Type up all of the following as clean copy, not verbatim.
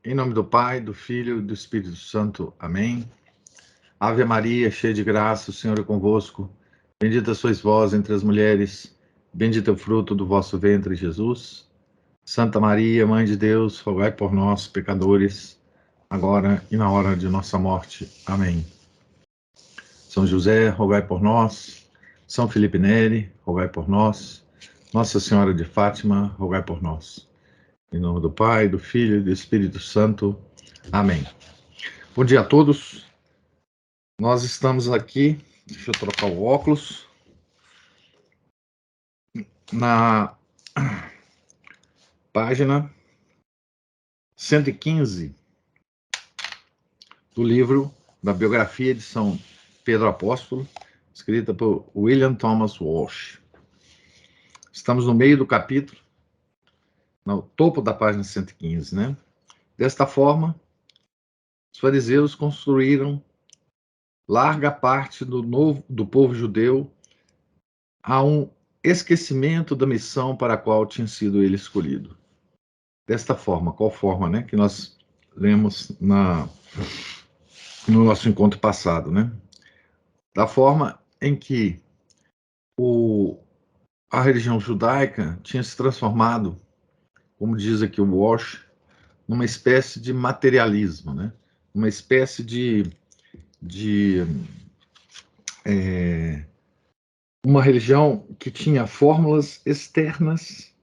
Em nome do Pai, do Filho e do Espírito Santo. Amém. Ave Maria, cheia de graça, o Senhor é convosco. Bendita sois vós entre as mulheres, bendito é o fruto do vosso ventre, Jesus. Santa Maria, Mãe de Deus, rogai por nós, pecadores, agora e na hora de nossa morte. Amém. São José, rogai por nós. São Felipe Neri, rogai por nós. Nossa Senhora de Fátima, rogai por nós. Em nome do Pai, do Filho e do Espírito Santo. Amém. Bom dia a todos. Nós estamos aqui, deixa eu trocar o óculos, na página 115 do livro da biografia de São Pedro Apóstolo, escrita por William Thomas Walsh. Estamos no meio do capítulo, no topo da página 115, né? Desta forma, os fariseus construíram larga parte do povo judeu a um esquecimento da missão para a qual tinha sido ele escolhido. Desta forma, qual forma, né, que nós lemos no nosso encontro passado, né? Da forma em que a religião judaica tinha se transformado, como diz aqui o Walsh, numa espécie de materialismo, né? Uma espécie uma religião que tinha fórmulas externas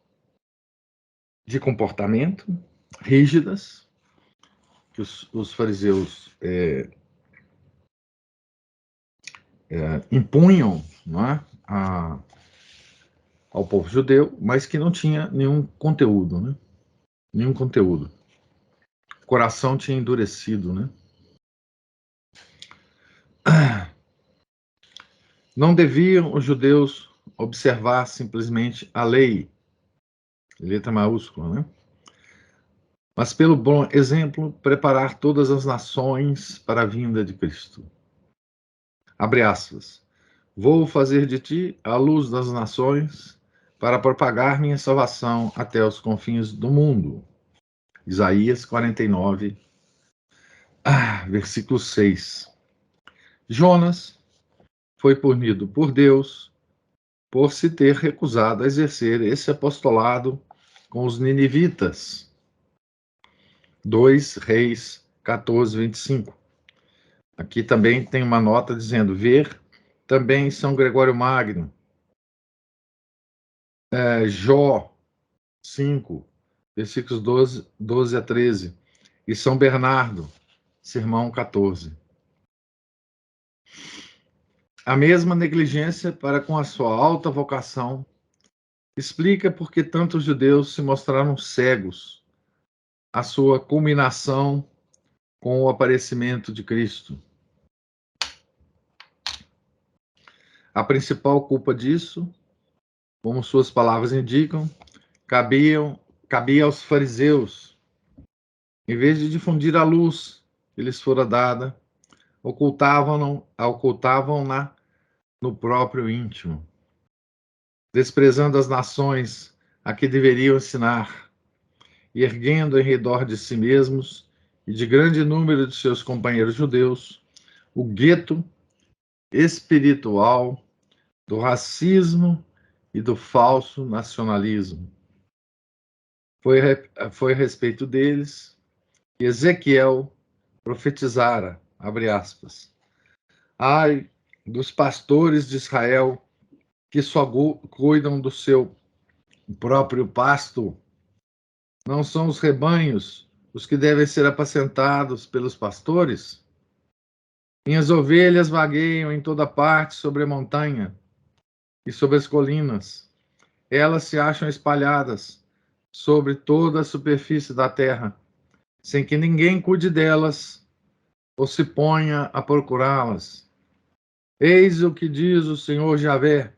de comportamento rígidas, que os fariseus impunham, não é, ao povo judeu, mas que não tinha nenhum conteúdo, né? Nenhum conteúdo. O coração tinha endurecido, né? Não deviam os judeus observar simplesmente a lei, letra maiúscula, né? Mas, pelo bom exemplo, preparar todas as nações para a vinda de Cristo. Abre aspas. Vou fazer de ti a luz das nações para propagar minha salvação até os confins do mundo. Isaías 49, versículo 6. Jonas foi punido por Deus por se ter recusado a exercer esse apostolado com os ninivitas. 2 Reis 14, 25. Aqui também tem uma nota dizendo, ver também São Gregório Magno, Jó 5, versículos 12 a 13, e São Bernardo, sermão 14. A mesma negligência para com a sua alta vocação explica por que tantos judeus se mostraram cegos à sua culminação com o aparecimento de Cristo. A principal culpa disso, como suas palavras indicam, cabia aos fariseus. Em vez de difundir a luz que lhes fora dada, ocultavam-na no próprio íntimo, desprezando as nações a que deveriam ensinar, e erguendo em redor de si mesmos e de grande número de seus companheiros judeus o gueto espiritual do racismo e do falso nacionalismo. Foi a respeito deles que Ezequiel profetizara, abre aspas, ai dos pastores de Israel que só cuidam do seu próprio pasto. Não são os rebanhos os que devem ser apacentados pelos pastores? Minhas ovelhas vagueiam em toda parte sobre a montanha e sobre as colinas. Elas se acham espalhadas sobre toda a superfície da terra, sem que ninguém cuide delas ou se ponha a procurá-las. Eis o que diz o Senhor Javé: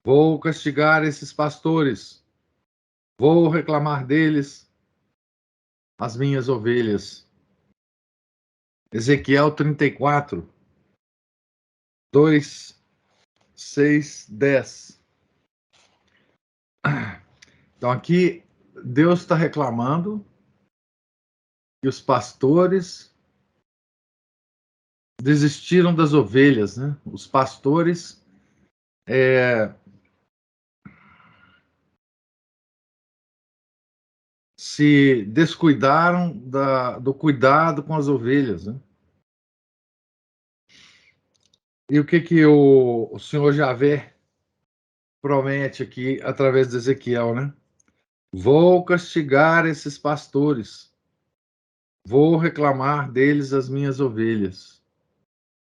vou castigar esses pastores, vou reclamar deles as minhas ovelhas. Ezequiel 34, 2, 6, 10. Então aqui Deus está reclamando que os pastores desistiram das ovelhas, né? Os pastores se descuidaram do cuidado com as ovelhas, né? E o que o Senhor Javé promete aqui através de Ezequiel, né? Vou castigar esses pastores, vou reclamar deles as minhas ovelhas.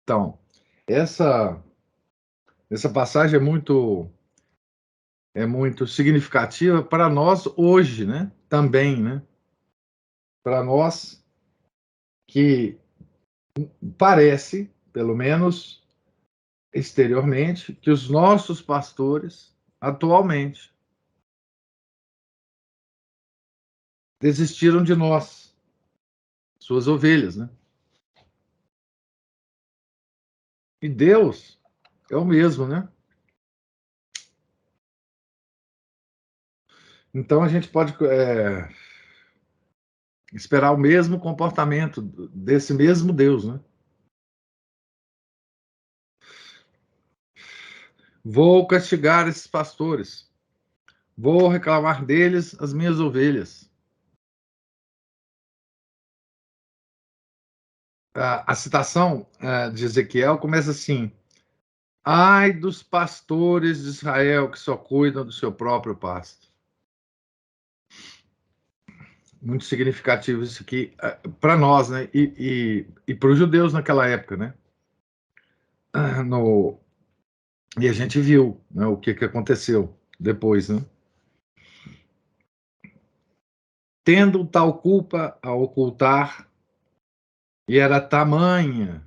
Então, essa passagem é muito significativa para nós hoje, né? Também, né? Para nós que parece, pelo menos exteriormente, que os nossos pastores atualmente desistiram de nós, suas ovelhas, né? E Deus é o mesmo, né? Então a gente pode esperar o mesmo comportamento desse mesmo Deus, né? Vou castigar esses pastores, vou reclamar deles as minhas ovelhas. A citação de Ezequiel começa assim: ai dos pastores de Israel que só cuidam do seu próprio pasto. Muito significativo isso aqui para nós, né? E para os judeus naquela época, né? No, e a gente viu, né, o que aconteceu depois, né? Tendo tal culpa a ocultar, e era tamanha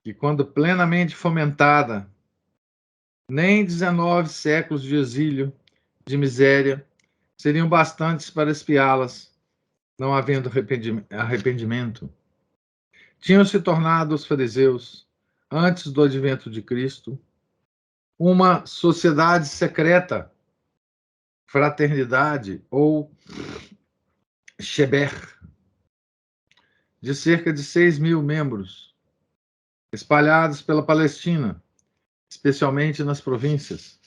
que, quando plenamente fomentada, nem 19 séculos de exílio, de miséria, seriam bastantes para espiá-las, não havendo arrependimento. Tinham se tornado os fariseus, antes do advento de Cristo, uma sociedade secreta, fraternidade ou sheber, de cerca de 6.000 membros, espalhados pela Palestina, especialmente nas províncias.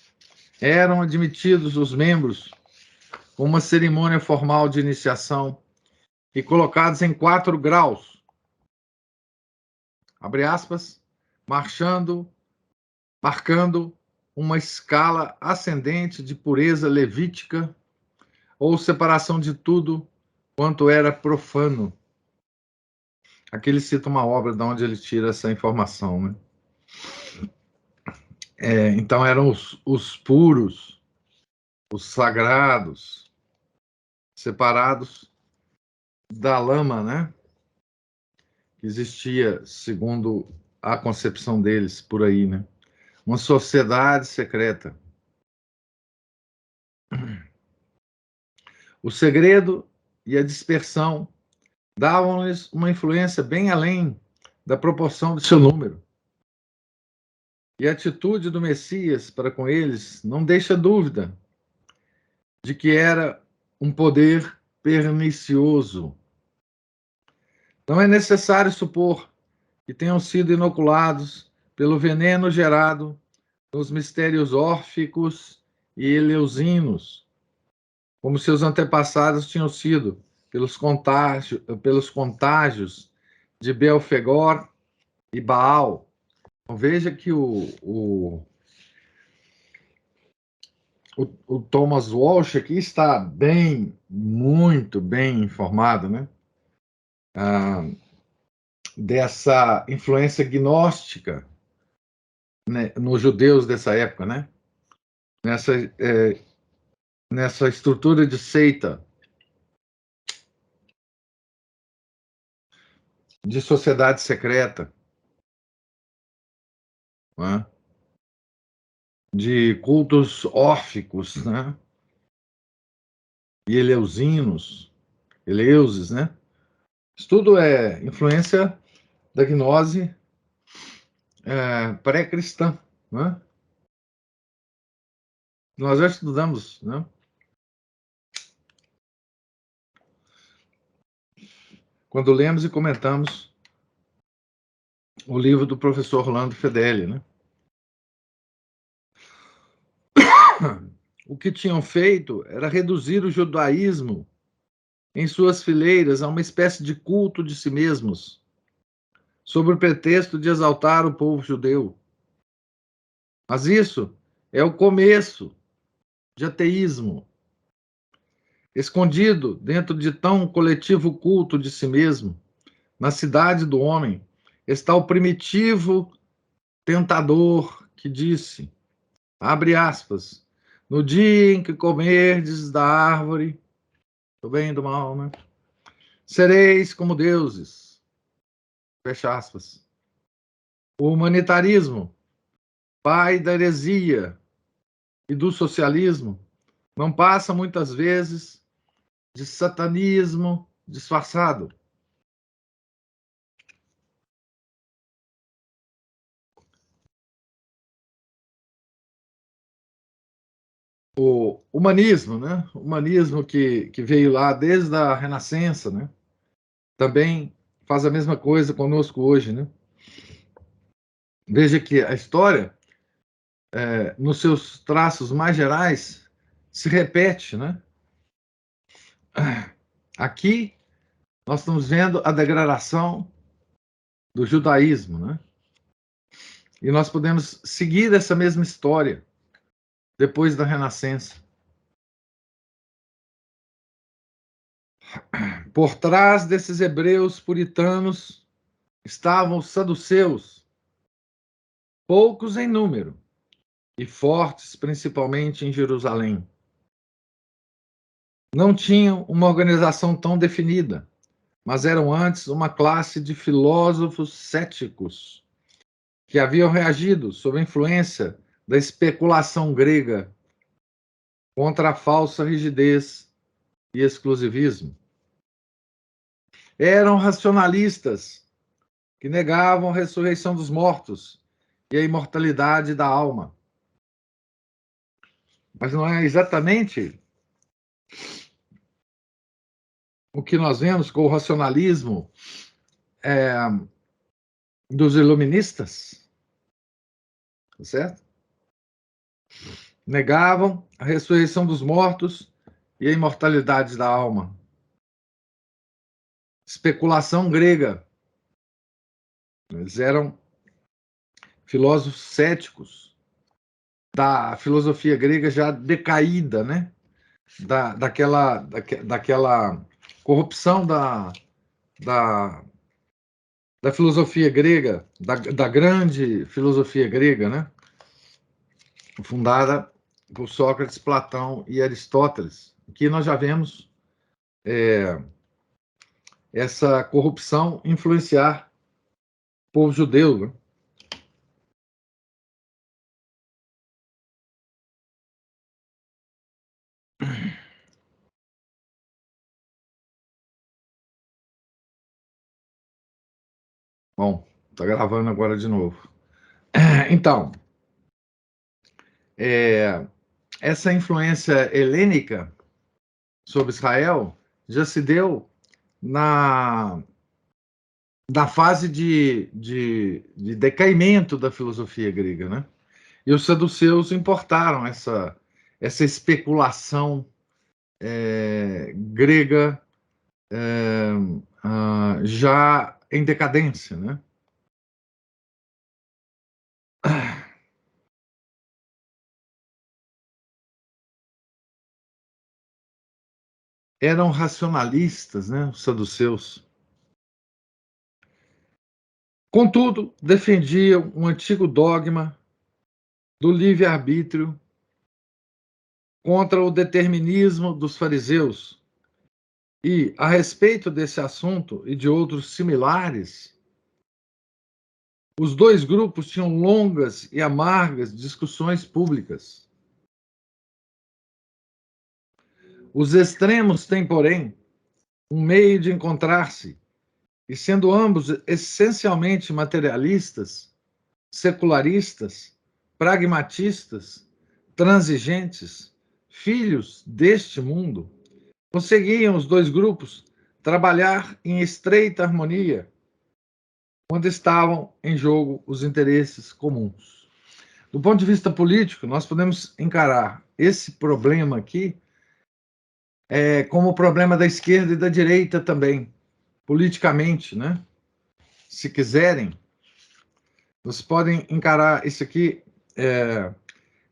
Eram admitidos os membros com uma cerimônia formal de iniciação e colocados em 4 graus, abre aspas, marcando uma escala ascendente de pureza levítica ou separação de tudo quanto era profano. Aqui ele cita uma obra de onde ele tira essa informação, né? Então eram os puros, os sagrados, separados da lama, né? Que existia, segundo a concepção deles, por aí, né? Uma sociedade secreta. O segredo e a dispersão davam-lhes uma influência bem além da proporção de seu número. E a atitude do Messias para com eles não deixa dúvida de que era um poder pernicioso. Não é necessário supor que tenham sido inoculados pelo veneno gerado nos mistérios órficos e eleusinos, como seus antepassados tinham sido pelos contágios de Belfegor e Baal. Então, veja que o Thomas Walsh aqui está muito bem informado, né? Dessa influência gnóstica, né, nos judeus dessa época, né? Nessa estrutura de seita, de sociedade secreta, né? De cultos órficos, né? E eleuses, né? Isso tudo é influência da gnose pré-cristã, né? Nós já estudamos, né? quando lemos e comentamos o livro do professor Orlando Fedeli, né? O que tinham feito era reduzir o judaísmo em suas fileiras a uma espécie de culto de si mesmos, sob o pretexto de exaltar o povo judeu. Mas isso é o começo de ateísmo. Escondido dentro de tão coletivo culto de si mesmo, na cidade do homem, está o primitivo tentador que disse, abre aspas, no dia em que comerdes da árvore, do bem e do mal, né? Sereis como deuses, fecha aspas. O humanitarismo, pai da heresia e do socialismo, não passa muitas vezes de satanismo disfarçado. O humanismo, né? O humanismo que veio lá desde a Renascença, né? Também faz a mesma coisa conosco hoje, né? Veja que a história, nos seus traços mais gerais, se repete, né? Aqui nós estamos vendo a degradação do judaísmo, né? E nós podemos seguir essa mesma história depois da Renascença. Por trás desses hebreus puritanos estavam os saduceus, poucos em número e fortes principalmente em Jerusalém. Não tinham uma organização tão definida, mas eram antes uma classe de filósofos céticos que haviam reagido sob a influência da especulação grega contra a falsa rigidez e exclusivismo. Eram racionalistas que negavam a ressurreição dos mortos e a imortalidade da alma. Mas não é exatamente o que nós vemos com o racionalismo dos iluministas, certo? Negavam a ressurreição dos mortos e a imortalidade da alma. Especulação grega. Eles eram filósofos céticos da filosofia grega já decaída, né? Daquela corrupção da filosofia grega, da grande filosofia grega, né? Fundada por Sócrates, Platão e Aristóteles, que nós já vemos essa corrupção influenciar o povo judeu, né? Bom, está gravando agora de novo. Então, essa influência helênica sobre Israel já se deu na fase de decaimento da filosofia grega, né? E os saduceus importaram essa especulação grega já em decadência, né? Eram racionalistas, né? Os saduceus. Contudo, defendiam um antigo dogma do livre-arbítrio contra o determinismo dos fariseus. E, a respeito desse assunto e de outros similares, os dois grupos tinham longas e amargas discussões públicas. Os extremos têm, porém, um meio de encontrar-se, e sendo ambos essencialmente materialistas, secularistas, pragmatistas, transigentes, filhos deste mundo, conseguiam os dois grupos trabalhar em estreita harmonia quando estavam em jogo os interesses comuns. Do ponto de vista político, nós podemos encarar esse problema aqui como o problema da esquerda e da direita também, politicamente, né? Se quiserem, vocês podem encarar isso aqui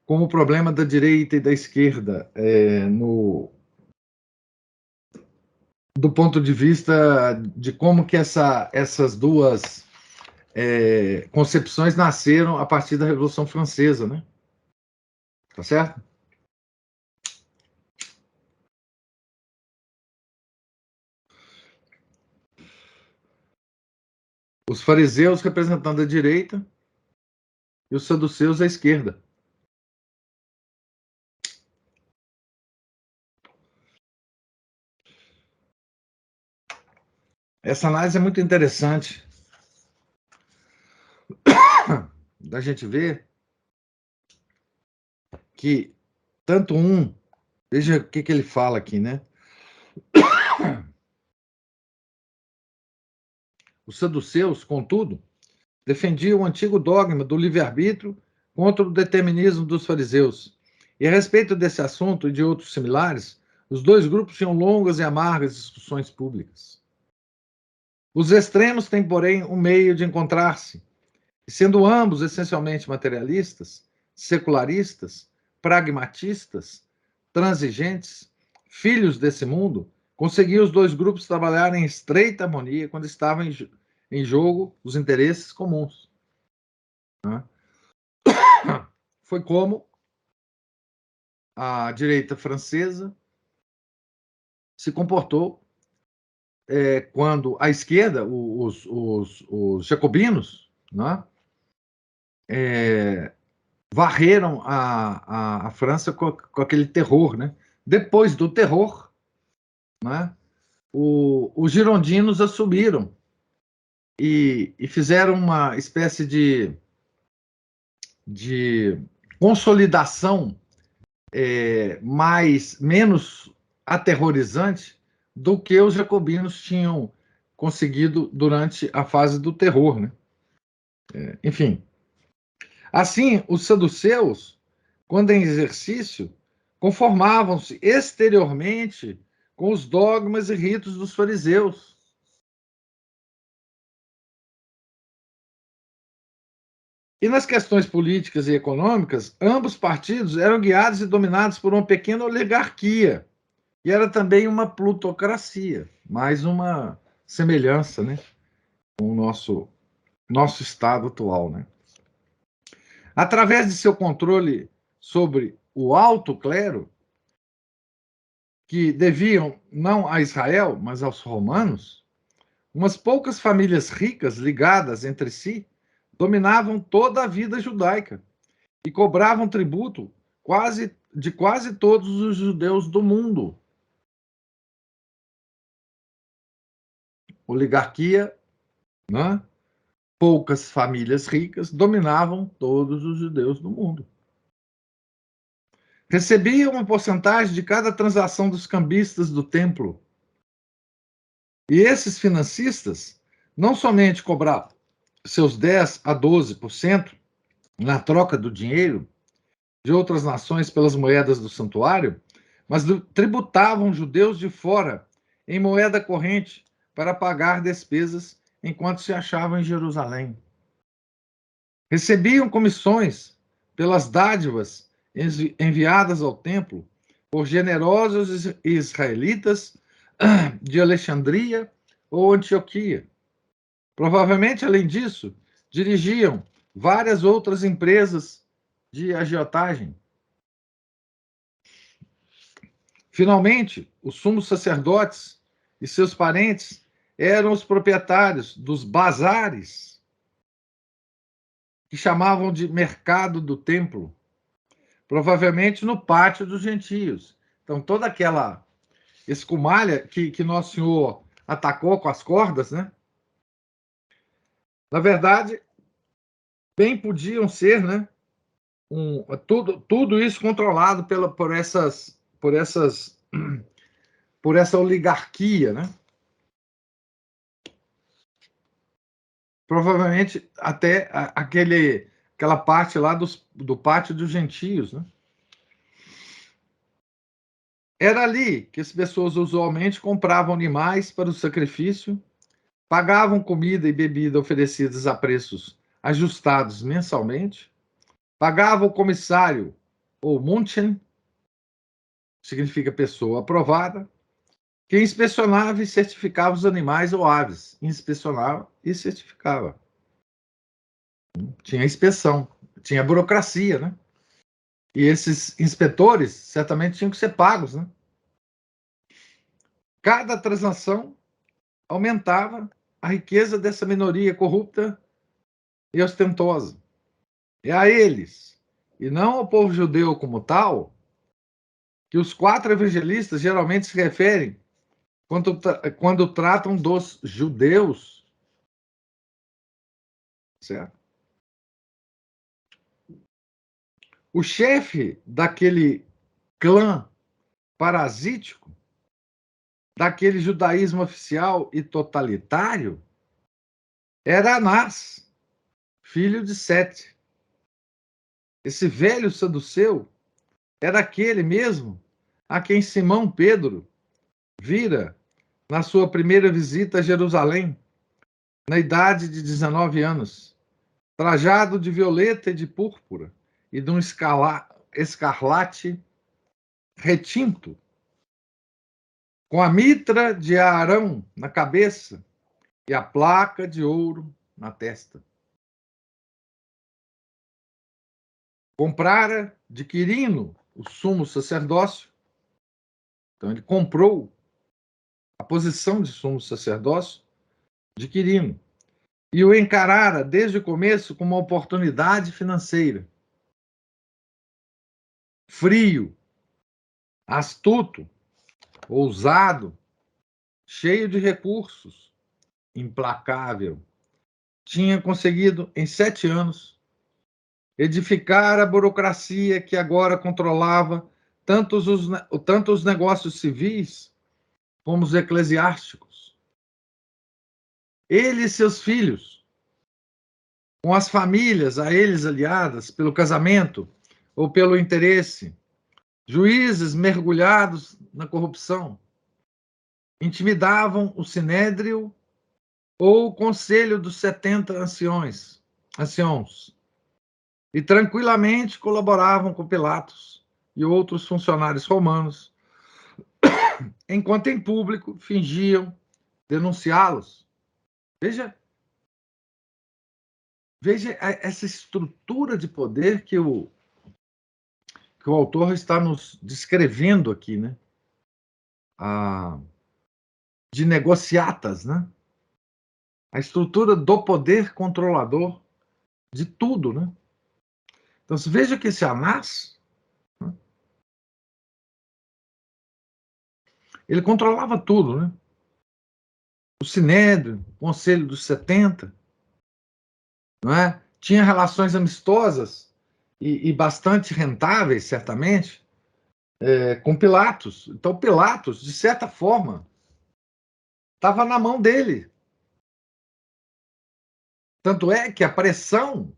como o problema da direita e da esquerda, do ponto de vista de como que essas duas concepções nasceram a partir da Revolução Francesa, né? Tá certo? Os fariseus representando a direita e os saduceus a esquerda. Essa análise é muito interessante da gente ver que tanto veja o que ele fala aqui, né? Os saduceus, contudo, defendiam o antigo dogma do livre-arbítrio contra o determinismo dos fariseus. E a respeito desse assunto e de outros similares, os dois grupos tinham longas e amargas discussões públicas. Os extremos têm, porém, um meio de encontrar-se, e sendo ambos essencialmente materialistas, secularistas, pragmatistas, transigentes, filhos desse mundo, conseguiam os dois grupos trabalhar em estreita harmonia quando estavam em jogo os interesses comuns. Foi como a direita francesa se comportou quando a esquerda, os jacobinos, né, varreram a França com aquele terror, né? Depois do terror, né, os girondinos assumiram e fizeram uma espécie de consolidação menos aterrorizante do que os jacobinos tinham conseguido durante a fase do terror, né? Enfim. Assim, os saduceus, quando em exercício, conformavam-se exteriormente com os dogmas e ritos dos fariseus. E nas questões políticas e econômicas, ambos partidos eram guiados e dominados por uma pequena oligarquia, e era também uma plutocracia, mais uma semelhança, né, com o nosso estado atual, né? Através de seu controle sobre o alto clero, que deviam não a Israel, mas aos romanos, umas poucas famílias ricas ligadas entre si dominavam toda a vida judaica e cobravam tributo de quase todos os judeus do mundo. Oligarquia, né? Poucas famílias ricas dominavam todos os judeus do mundo. Recebiam uma porcentagem de cada transação dos cambistas do templo. E esses financistas não somente cobravam seus 10 a 12% na troca do dinheiro de outras nações pelas moedas do santuário, mas tributavam judeus de fora em moeda corrente para pagar despesas enquanto se achavam em Jerusalém. Recebiam comissões pelas dádivas enviadas ao templo por generosos israelitas de Alexandria ou Antioquia. Provavelmente, além disso, dirigiam várias outras empresas de agiotagem. Finalmente, os sumos sacerdotes e seus parentes eram os proprietários dos bazares, que chamavam de mercado do templo, provavelmente no pátio dos gentios. Então, toda aquela escumalha que Nosso Senhor atacou com as cordas, né? Na verdade, bem podiam ser, né? Tudo isso controlado por essa oligarquia, né? provavelmente até aquela parte lá do pátio dos gentios, né? Era ali que as pessoas usualmente compravam animais para o sacrifício, pagavam comida e bebida oferecidas a preços ajustados mensalmente, pagavam o comissário, ou Munchen, significa pessoa aprovada, que inspecionava e certificava os animais ou aves. Inspecionava e certificava. Tinha inspeção, tinha burocracia, né? E esses inspetores certamente tinham que ser pagos, né? Cada transação aumentava a riqueza dessa minoria corrupta e ostentosa. É a eles, e não ao povo judeu como tal, que os 4 evangelistas geralmente se referem quando tratam dos judeus, certo? O chefe daquele clã parasítico, daquele judaísmo oficial e totalitário, era Anás, filho de Sete. Esse velho saduceu era aquele mesmo a quem Simão Pedro vira na sua primeira visita a Jerusalém, na idade de 19 anos, trajado de violeta e de púrpura e de um escarlate retinto, com a mitra de Arão na cabeça e a placa de ouro na testa. Comprara de Quirino o sumo sacerdócio, então ele comprou a posição de sumo sacerdócio de Quirino e o encarara desde o começo como uma oportunidade financeira. Frio, astuto, ousado, cheio de recursos, implacável. Tinha conseguido, em 7 anos, edificar a burocracia que agora controlava tanto os negócios civis como os eclesiásticos. Ele e seus filhos, com as famílias a eles aliadas pelo casamento ou pelo interesse, juízes mergulhados na corrupção, intimidavam o sinédrio ou o conselho dos 70 anciãos, e tranquilamente colaboravam com Pilatos e outros funcionários romanos, enquanto em público fingiam denunciá-los. Veja, veja essa estrutura de poder que o autor está nos descrevendo aqui, né? De negociatas, né? A estrutura do poder controlador de tudo, né? Então, você veja que esse Anás, né, ele controlava tudo, né? O Sinédrio, o Conselho dos 70, não é? Tinha relações amistosas e bastante rentáveis, certamente, com Pilatos. Então, Pilatos, de certa forma, estava na mão dele. Tanto é que a pressão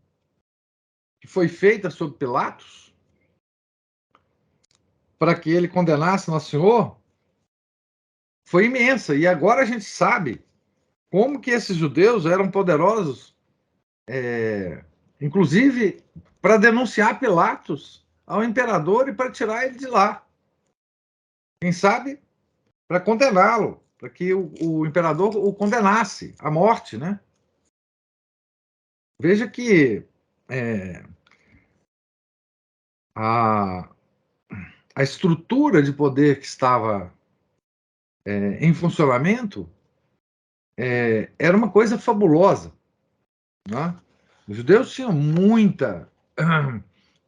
que foi feita sobre Pilatos para que ele condenasse Nosso Senhor foi imensa. E agora a gente sabe como que esses judeus eram poderosos, inclusive para denunciar Pilatos ao imperador e para tirar ele de lá. Quem sabe para condená-lo, para que o imperador o condenasse à morte, né? Veja que a, a estrutura de poder que estava em funcionamento era uma coisa fabulosa, né? Os judeus tinham muita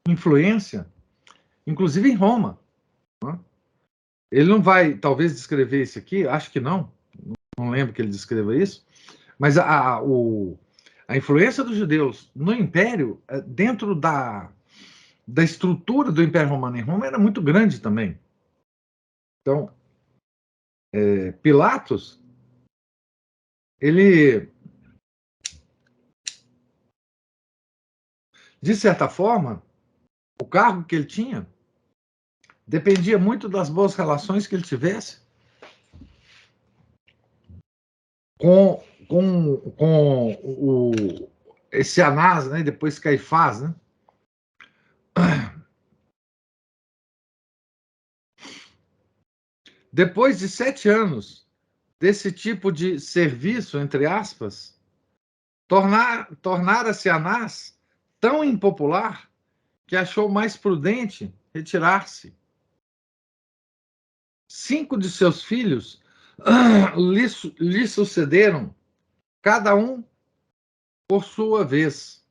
influência, inclusive em Roma, né? Ele não vai, talvez, descrever isso aqui, acho que não lembro que ele descreva isso, mas a influência dos judeus no Império, dentro da estrutura do Império Romano em Roma, era muito grande também. Então, Pilatos, ele De certa forma, o cargo que ele tinha dependia muito das boas relações que ele tivesse com esse Anás, né? Depois Caifás, né? Depois de 7 anos desse tipo de serviço, entre aspas, tornara-se Anás tão impopular que achou mais prudente retirar-se. 5 de seus filhos lhe sucederam, cada um por sua vez.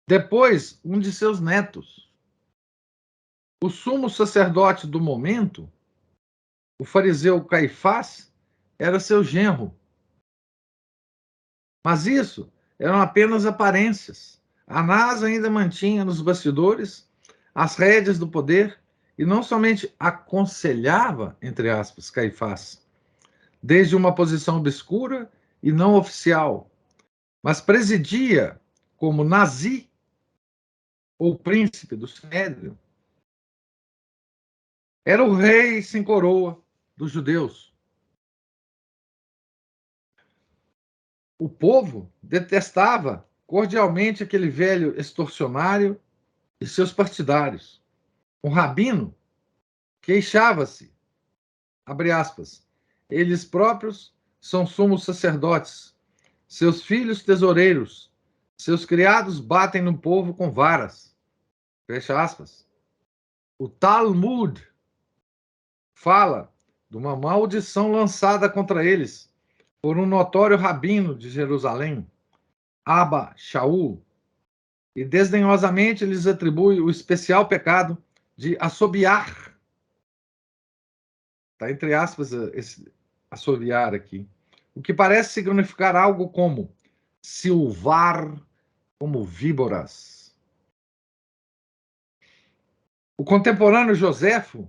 Depois, um de seus netos. O sumo sacerdote do momento, o fariseu Caifás, era seu genro. Mas isso eram apenas aparências. Anás ainda mantinha nos bastidores as rédeas do poder e não somente aconselhava, entre aspas, Caifás, desde uma posição obscura e não oficial, mas presidia como nazi ou príncipe do Sinédrio. Era o rei sem coroa dos judeus. O povo detestava cordialmente aquele velho extorsionário e seus partidários. O rabino queixava-se, abre aspas, eles próprios são sumos sacerdotes, seus filhos tesoureiros, seus criados batem no povo com varas, fecha aspas. O Talmud fala de uma maldição lançada contra eles por um notório rabino de Jerusalém, Abba Shaul, e desdenhosamente lhes atribui o especial pecado de assobiar. Está entre aspas esse assobiar aqui. O que parece significar algo como silvar como víboras. O contemporâneo Joséfo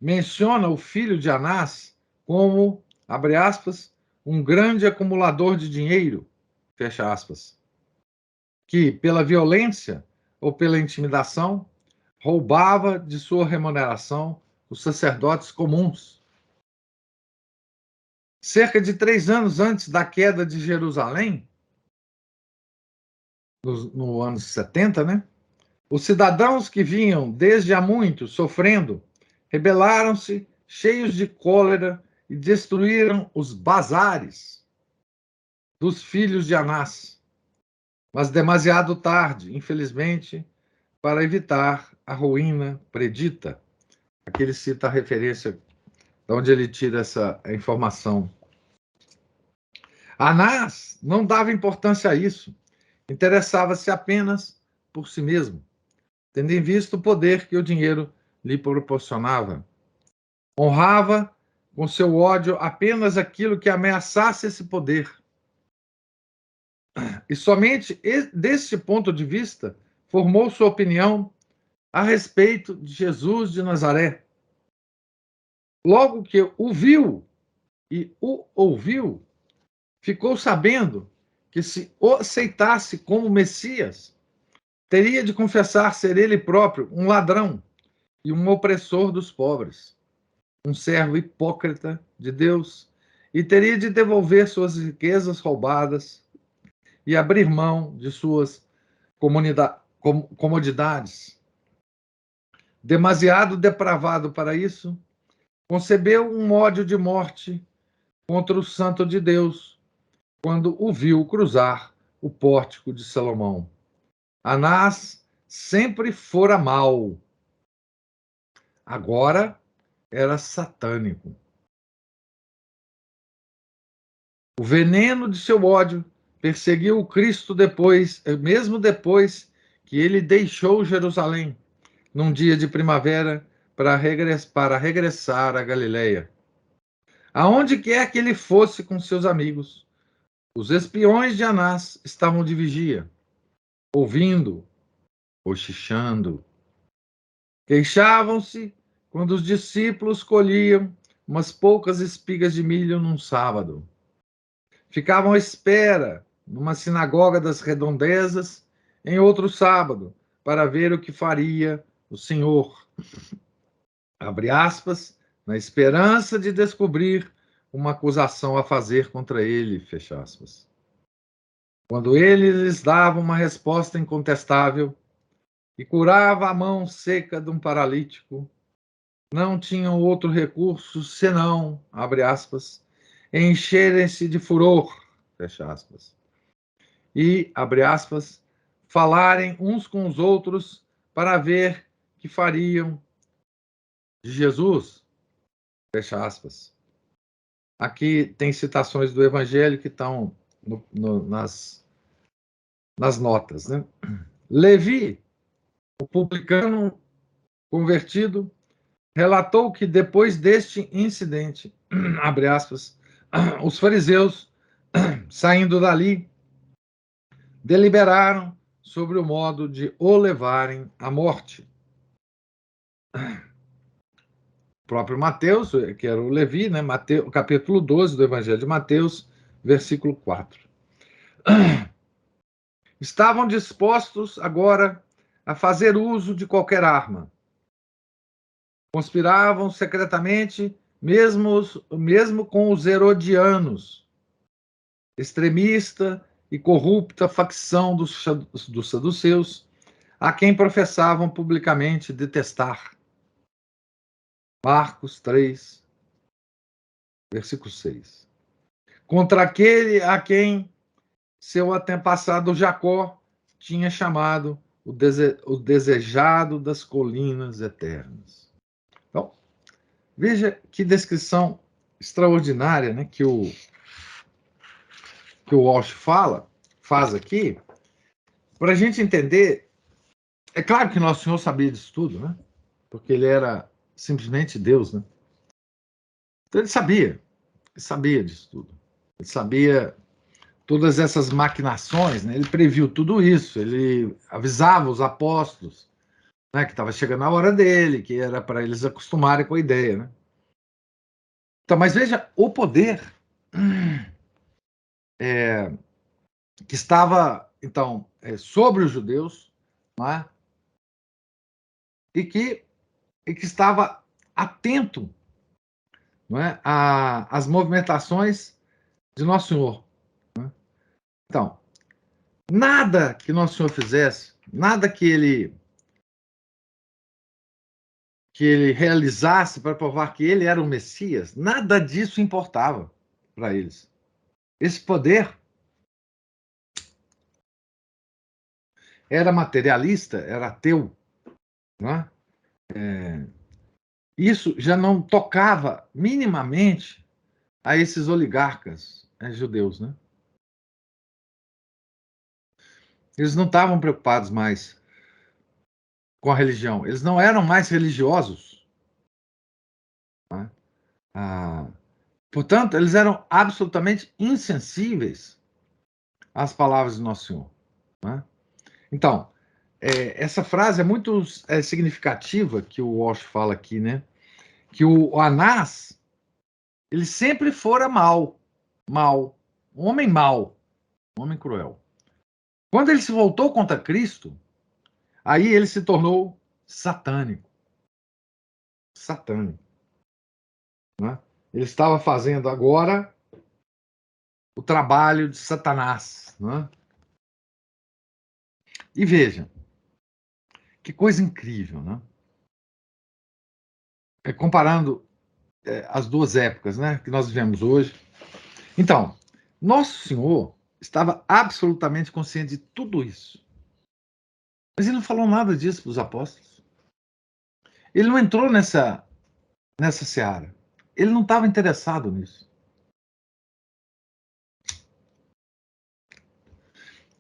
menciona o filho de Anás como, abre aspas, um grande acumulador de dinheiro, fecha aspas, que, pela violência ou pela intimidação, roubava de sua remuneração os sacerdotes comuns. Cerca de 3 anos antes da queda de Jerusalém, no anos 70, né? Os cidadãos que vinham desde há muito sofrendo rebelaram-se, cheios de cólera, e destruíram os bazares dos filhos de Anás, mas demasiado tarde, infelizmente, para evitar a ruína predita. Aqui ele cita a referência de onde ele tira essa informação. Anás não dava importância a isso, interessava-se apenas por si mesmo, tendo em vista o poder que o dinheiro lhe proporcionava. Honrava com seu ódio apenas aquilo que ameaçasse esse poder. E somente deste ponto de vista formou sua opinião a respeito de Jesus de Nazaré. Logo que o viu e o ouviu, ficou sabendo que se o aceitasse como Messias, teria de confessar ser ele próprio um ladrão e um opressor dos pobres, um servo hipócrita de Deus, e teria de devolver suas riquezas roubadas e abrir mão de suas comodidades. Demasiado depravado para isso, concebeu um ódio de morte contra o Santo de Deus quando o viu cruzar o pórtico de Salomão. Anás sempre fora mau. Agora era satânico. O veneno de seu ódio perseguiu o Cristo mesmo depois que ele deixou Jerusalém, num dia de primavera, para regressar à Galileia. Aonde quer que ele fosse com seus amigos, os espiões de Anás estavam de vigia, ouvindo, cochichando. Queixavam-se quando os discípulos colhiam umas poucas espigas de milho num sábado. Ficavam à espera numa sinagoga das redondezas, em outro sábado, para ver o que faria o Senhor. Abre aspas, na esperança de descobrir uma acusação a fazer contra ele, fecha aspas. Quando ele lhes dava uma resposta incontestável e curava a mão seca de um paralítico, não tinham outro recurso senão, abre aspas, encherem-se de furor, fecha aspas, e, abre aspas, falarem uns com os outros para ver que fariam de Jesus, fecha aspas. Aqui tem citações do Evangelho que estão nas notas, né? Levi, o publicano convertido, relatou que depois deste incidente, abre aspas, os fariseus, saindo dali, deliberaram sobre o modo de o levarem à morte. O próprio Mateus, que era o Levi, né? Mateus, capítulo 12 do Evangelho de Mateus, versículo 4. Estavam dispostos agora a fazer uso de qualquer arma. Conspiravam secretamente, mesmo com os herodianos, extremista e corrupta facção dos saduceus, a quem professavam publicamente detestar. Marcos 3, versículo 6. Contra aquele a quem seu antepassado Jacó tinha chamado o desejado das colinas eternas. Então, veja que descrição extraordinária, né, que o Walsh faz aqui, para a gente entender. É claro que Nosso Senhor sabia disso tudo, né? Porque ele era simplesmente Deus, né? Então ele sabia disso tudo. Ele sabia todas essas maquinações, né? Ele previu tudo isso, ele avisava os apóstolos, né, que estava chegando a hora dele, que era para eles acostumarem com a ideia, né? Então, mas veja o poder que estava, então, sobre os judeus, não é? e que estava atento, não é, às movimentações de Nosso Senhor. Não é? Então, nada que Nosso Senhor fizesse, nada que ele realizasse para provar que ele era o Messias, nada disso importava para eles. Esse poder era materialista, era ateu, não é? Isso já não tocava minimamente a esses oligarcas judeus, né? Eles não estavam preocupados mais com a religião, eles não eram mais religiosos, né? Portanto, eles eram absolutamente insensíveis às palavras de Nosso Senhor, né? Então, essa frase é muito significativa que o Walsh fala aqui, né? Que o Anás, ele sempre fora um homem mau, um homem cruel. Quando ele se voltou contra Cristo, aí ele se tornou satânico. Satânico. Né? Ele estava fazendo agora o trabalho de Satanás. Né? E veja, que coisa incrível, né? Comparando as duas épocas, né, que nós vivemos hoje. Então, Nosso Senhor estava absolutamente consciente de tudo isso. Mas ele não falou nada disso para os apóstolos. Ele não entrou nessa seara. Ele não estava interessado nisso.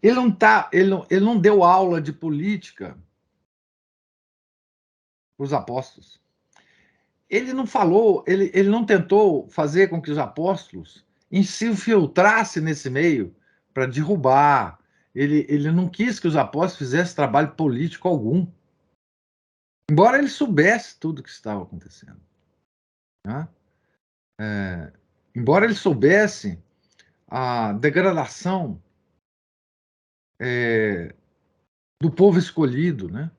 Ele não deu aula de política para os apóstolos. Ele não falou, ele não tentou fazer com que os apóstolos se infiltrassem nesse meio para derrubar. Ele não quis que os apóstolos fizessem trabalho político algum. Embora ele soubesse tudo o que estava acontecendo. Né? Embora ele soubesse a degradação do povo escolhido, né?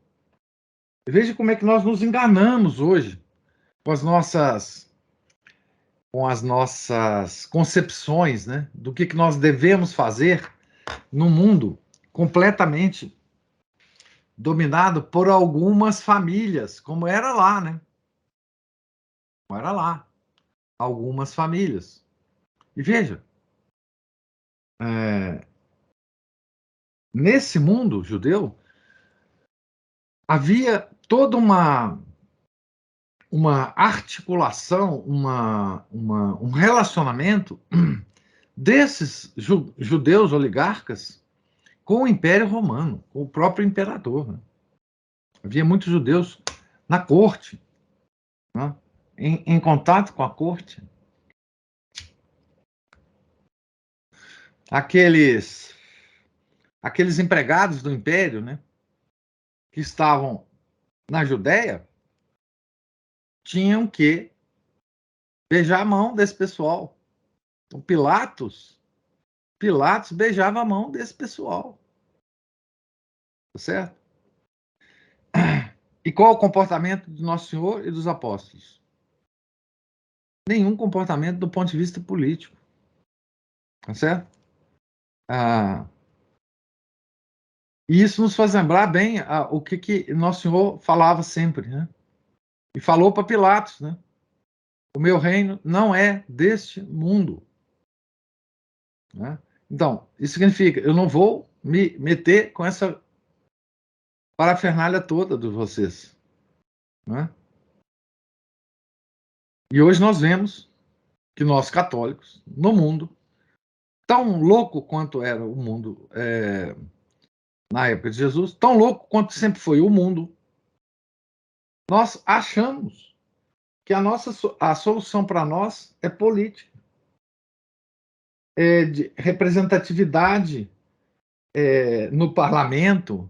Veja como é que nós nos enganamos hoje com as nossas concepções, né, do que nós devemos fazer no mundo completamente dominado por algumas famílias, como era lá, né? Como era lá, algumas famílias. E veja, nesse mundo judeu havia toda uma articulação, um relacionamento desses judeus oligarcas com o Império Romano, com o próprio imperador. Né? Havia muitos judeus na corte, né? em contato com a corte. Aqueles empregados do Império, né, que estavam na Judéia, tinham que beijar a mão desse pessoal. O Pilatos beijava a mão desse pessoal. Tá certo? E qual o comportamento de Nosso Senhor e dos apóstolos? Nenhum comportamento do ponto de vista político. Tá certo? E isso nos faz lembrar bem o que Nosso Senhor falava sempre, né? E falou para Pilatos, né? O meu reino não é deste mundo. Né? Então, isso significa, eu não vou me meter com essa parafernália toda de vocês. Né? E hoje nós vemos que nós católicos, no mundo, tão louco quanto era o mundo na época de Jesus, tão louco quanto sempre foi o mundo, nós achamos que a solução para nós é política, de representatividade no parlamento,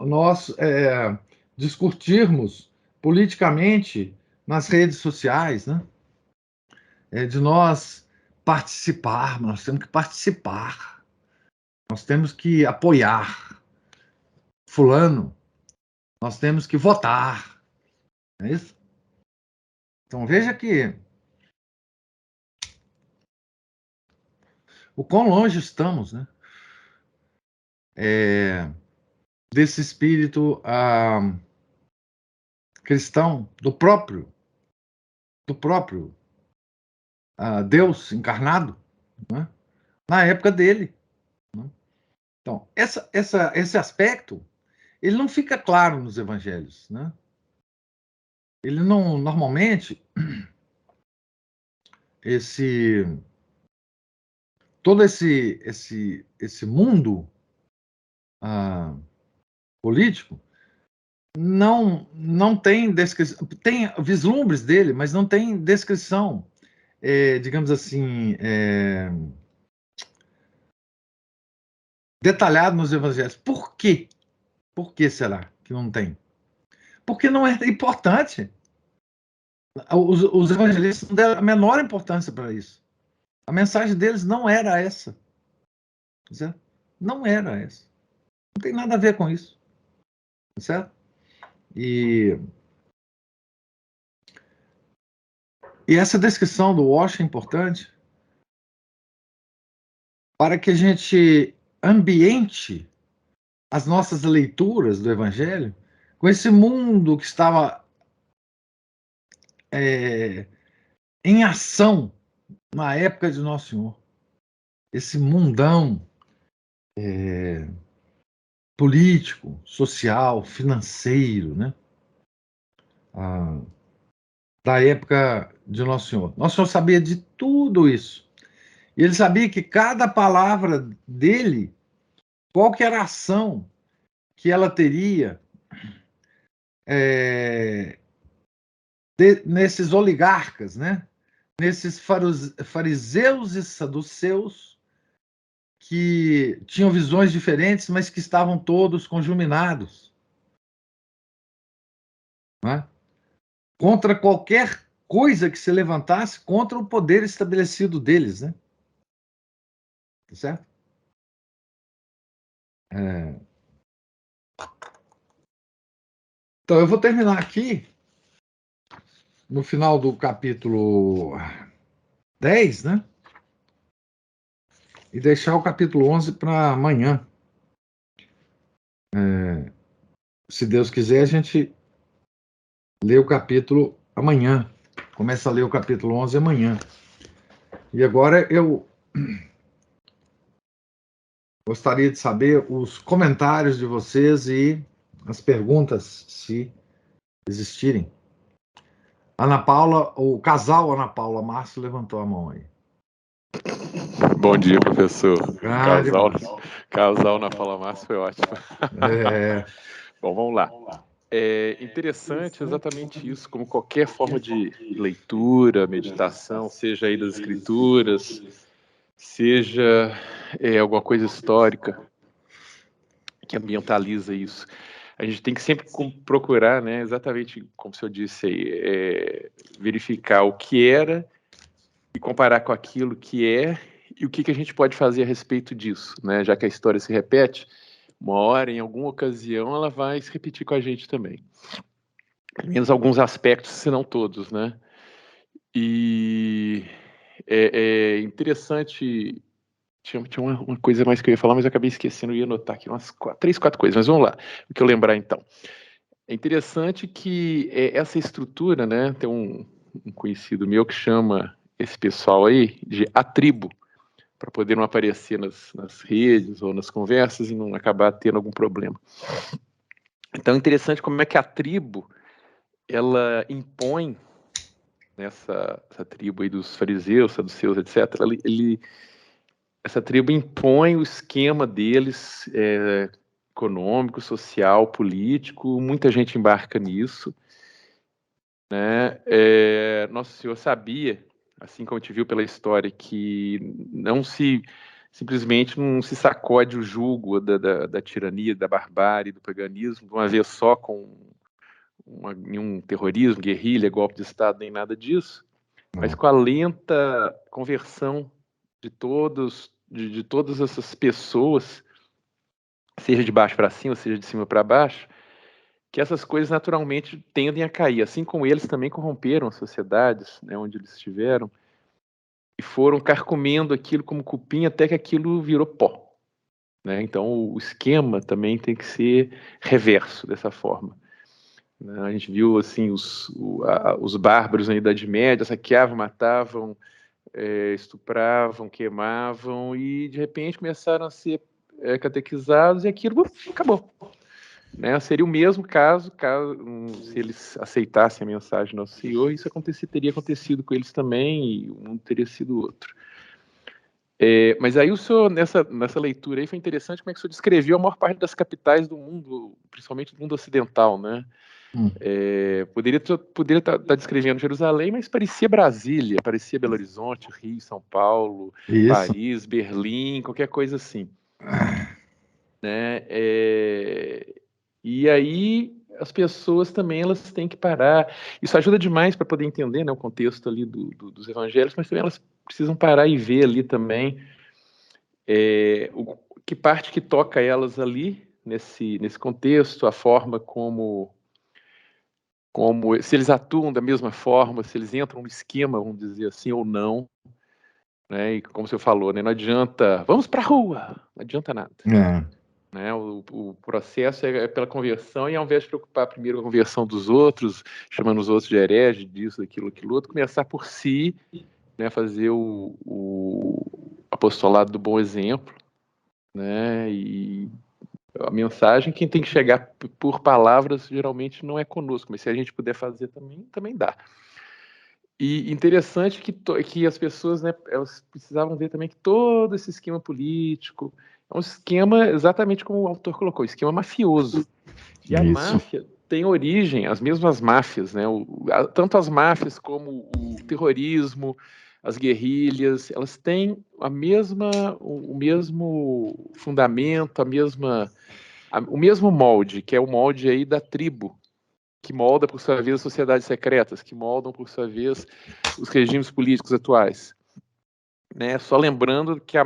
nós discutirmos politicamente nas redes sociais, né? De nós participarmos, nós temos que participar, nós temos que apoiar fulano, nós temos que votar, não é isso? Então veja que o quão longe estamos, né? Desse espírito cristão, do próprio Deus encarnado, né? Na época dele. Né? Então, esse aspecto, ele não fica claro nos evangelhos, né? Ele não, normalmente, todo esse mundo político não tem descrição, tem vislumbres dele, mas não tem descrição, digamos assim, detalhado nos evangelhos. Por quê? Por que será que não tem? Porque não é importante. Os evangelistas não deram a menor importância para isso. A mensagem deles não era essa. Certo? Não era essa. Não tem nada a ver com isso. Certo? E essa descrição do Walsh é importante para que a gente ambiente as nossas leituras do Evangelho com esse mundo que estava em ação na época de Nosso Senhor. Esse mundão político, social, financeiro, né? Da época de Nosso Senhor. Nosso Senhor sabia de tudo isso. E ele sabia que cada palavra dele, qual que era a ação que ela teria nesses oligarcas, né? Nesses fariseus e saduceus que tinham visões diferentes, mas que estavam todos conjuminados, né? Contra qualquer coisa que se levantasse contra o poder estabelecido deles, né? Tá certo? Então, eu vou terminar aqui, no final do capítulo 10, né? E deixar o capítulo 11 para amanhã. Se Deus quiser, a gente lê o capítulo amanhã. Começa a ler o capítulo 11 amanhã. E agora eu gostaria de saber os comentários de vocês e as perguntas, se existirem. Ana Paula, o casal Ana Paula Márcio levantou a mão aí. Bom dia, professor. Demais. Casal na Paula Márcio foi ótimo. É, Bom, vamos lá. É interessante exatamente isso, como qualquer forma de leitura, meditação, seja aí das escrituras, seja alguma coisa histórica que ambientaliza isso. A gente tem que sempre procurar, né, exatamente como o senhor disse aí, verificar o que era e comparar com aquilo que é e o que a gente pode fazer a respeito disso, né? Já que a história se repete, uma hora, em alguma ocasião, ela vai se repetir com a gente também. Pelo menos alguns aspectos, se não todos, né? E é interessante. Tinha uma coisa mais que eu ia falar, mas eu acabei esquecendo. Eu ia anotar aqui umas 3, 4 coisas, mas vamos lá. O que eu lembrar então. É interessante que essa estrutura, né? Tem um conhecido meu que chama esse pessoal aí de a tribo, para poder não aparecer nas redes ou nas conversas e não acabar tendo algum problema. Então é interessante como é que a tribo ela impõe nessa tribo aí dos fariseus, saduceus, etc. Essa tribo impõe o esquema deles, econômico, social, político. Muita gente embarca nisso, né? Nosso Senhor sabia, assim como a gente viu pela história, que simplesmente não se sacode o jugo da tirania, da barbárie, do paganismo, de uma vez só com nenhum terrorismo, guerrilha, golpe de Estado, nem nada disso, mas com a lenta conversão de todas essas pessoas, seja de baixo para cima, seja de cima para baixo, que essas coisas naturalmente tendem a cair, assim como eles também corromperam as sociedades, né, onde eles estiveram, e foram carcomendo aquilo como cupim até que aquilo virou pó, né? Então o esquema também tem que ser reverso dessa forma. A gente viu assim os bárbaros na Idade Média saqueavam, matavam, estupravam, queimavam e de repente começaram a ser catequizados e aquilo acabou. Né? Seria o mesmo caso se eles aceitassem a mensagem do Nosso Senhor, isso teria acontecido com eles também e o mundo teria sido outro. Mas aí o senhor, nessa leitura aí, foi interessante como é que o senhor descreveu a maior parte das capitais do mundo, principalmente do mundo ocidental, né? Poderia estar descrevendo Jerusalém, mas parecia Brasília, parecia Belo Horizonte, Rio, São Paulo, Paris, Berlim, qualquer coisa assim. Né? E aí as pessoas também elas têm que parar. Isso ajuda demais para poder entender, né, o contexto ali dos evangelhos, mas também elas precisam parar e ver ali também que parte que toca elas ali nesse contexto, a forma como se eles atuam da mesma forma, se eles entram no esquema, vamos dizer assim, ou não, né? E como você falou, né, não adianta, vamos para a rua, não adianta nada. Né? O processo é pela conversão, e ao invés de preocupar primeiro com a conversão dos outros, chamando os outros de herege, disso, aquilo outro, começar por si, né, fazer o apostolado do bom exemplo, né? E a mensagem, quem tem que chegar por palavras, geralmente não é conosco, mas se a gente puder fazer também dá. E interessante que as pessoas, né, elas precisavam ver também que todo esse esquema político é um esquema exatamente como o autor colocou, esquema mafioso. E a máfia tem origem, as mesmas máfias, né? Tanto as máfias como o terrorismo, as guerrilhas, elas têm o mesmo fundamento, o mesmo molde, que é o molde aí da tribo, que molda, por sua vez, as sociedades secretas, que moldam, por sua vez, os regimes políticos atuais. né? Só lembrando que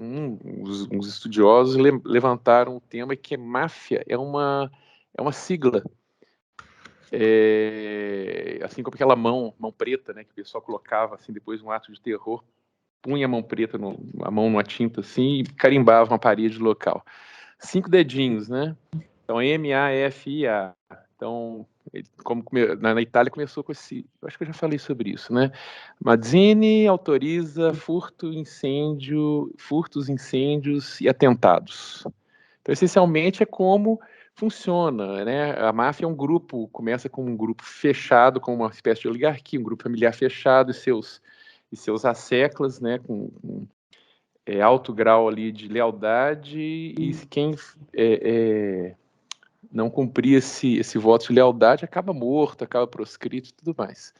uns estudiosos levantaram o tema que máfia é uma sigla. Assim como aquela mão preta, né, que o pessoal colocava assim, depois de um ato de terror, punha a mão preta, a mão numa tinta assim, e carimbava uma parede local. 5 dedinhos, né? Então, MAFIA. Então, como na Itália começou com esse... Eu acho que eu já falei sobre isso, né? Mazzini autoriza furtos, incêndios e atentados. Então, essencialmente, é como funciona, né? A máfia é um grupo, começa com um grupo fechado, com uma espécie de oligarquia, um grupo familiar fechado e seus asseclas, né? Com alto grau ali de lealdade, e quem não cumprir esse voto de lealdade acaba morto, acaba proscrito e tudo mais,